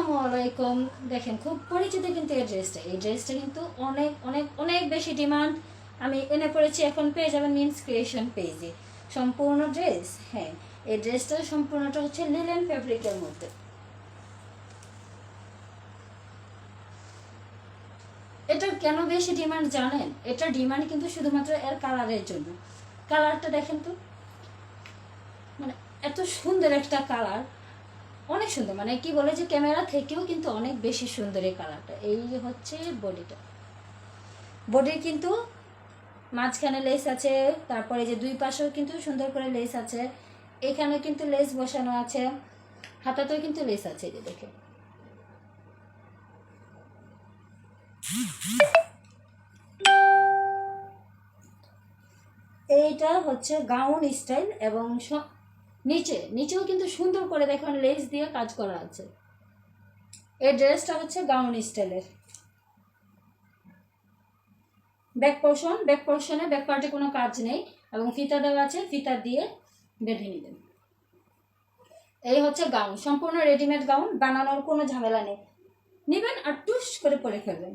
আসসালামু আলাইকুম। দেখেন খুব পরিচিত কিন্তু এই ড্রেসটা কিন্তু অনেক অনেক অনেক বেশি ডিমান্ড। আমি এনে পড়েছি, এখন পেয়ে যাবেন মিমস ক্রিয়েশন পেজে সম্পূর্ণ ড্রেস। হ্যাঁ, এই ড্রেসটা সম্পূর্ণটা হচ্ছে লিলেন ফ্যাব্রিকের মধ্যে। এটার কেন বেশি ডিমান্ড জানেন? এটার ডিমান্ড কিন্তু শুধুমাত্র এর কালারের জন্য। কালারটা দেখেন তো, মানে এত সুন্দর একটা কালার, অনেক সুন্দর, মানে কি বলে যে ক্যামেরা থেকেও কিন্তু অনেক বেশি সুন্দর এই কালারটা। এই হচ্ছে বডিটা, বডির কিন্তু মাঝখানে লেস আছে, তারপরে যে দুই পাশেও কিন্তু সুন্দর করে লেস আছে, এখানে কিন্তু লেস বসানো আছে, হাতাতেও কিন্তু লেস আছে। এই দেখে এইটা হচ্ছে গাউন স্টাইল, এবং নিচেও কিন্তু সুন্দর করে দেখুন লেস দিয়ে কাজ করা আছে। এই ড্রেসটা হচ্ছে গাউন স্টাইলের। ব্যাক পোর্শনে ব্যাক পার্টে কোনো কাজ নেই, এবং ফিতা দেওয়া আছে, ফিতা দিয়ে বেঁধে নেবেন। এই হচ্ছে গাউন, সম্পূর্ণ রেডিমেড গাউন, বানানোর কোনো ঝামেলা নেই। নেবেন আর টুস করে পরে ফেলবেন।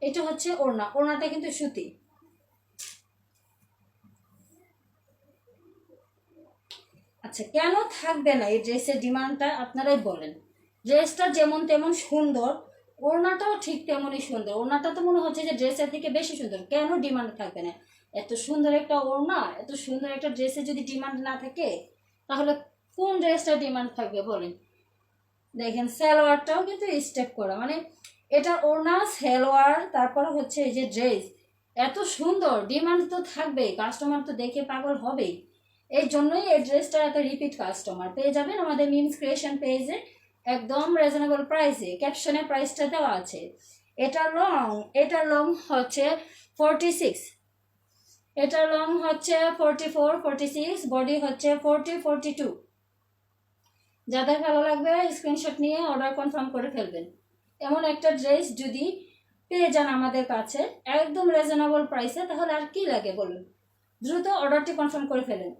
এটা হচ্ছে ওড়না, ওড়নাটা কিন্তু সুতি। আচ্ছা, কেন থাকবে না এই ড্রেসের ডিমান্ডটা আপনারাই বলেন। ড্রেসটা যেমন তেমন সুন্দর, ওড়নাটাও ঠিক তেমনই সুন্দর। ওড়নাটা তো মনে হচ্ছে যে ড্রেসের থেকে বেশি সুন্দর, কেন ডিমান্ড থাকবে না? এত সুন্দর একটা ওড়না, এত সুন্দর একটা ড্রেসের যদি ডিমান্ড না থাকে, তাহলে কোন ড্রেসটা ডিমান্ড থাকবে বলেন? দেখেন সালোয়ারটাও কিন্তু স্টেপ করা, মানে এটা ওড়না সালোয়ার, তারপর হচ্ছে এই যে ড্রেস, এত সুন্দর, ডিমান্ড তো থাকবেই, কাস্টমার তো দেখে পাগল হবেই। এই জন্যই এই ড্রেসটা এত রিপিট কাস্টমার পেয়ে যাবেন আমাদের মিমস ক্রিয়েশন পেজে একদম রিজনেবল প্রাইসে। ক্যাপশনে প্রাইসটা দেওয়া আছে। এটার লং হচ্ছে 46, এটার লং হচ্ছে 44, 46, বডি হচ্ছে 40, 42। যাদের ভালো লাগবে স্ক্রিনশট নিয়ে অর্ডার কনফার্ম করে ফেলবেন। এমন একটা ড্রেস যদি পেয়ে যান আমাদের কাছে একদম রিজনেবল প্রাইসে, তাহলে আর কি লাগে বলুন? দ্রুত অর্ডারটি কনফার্ম করে ফেলেন।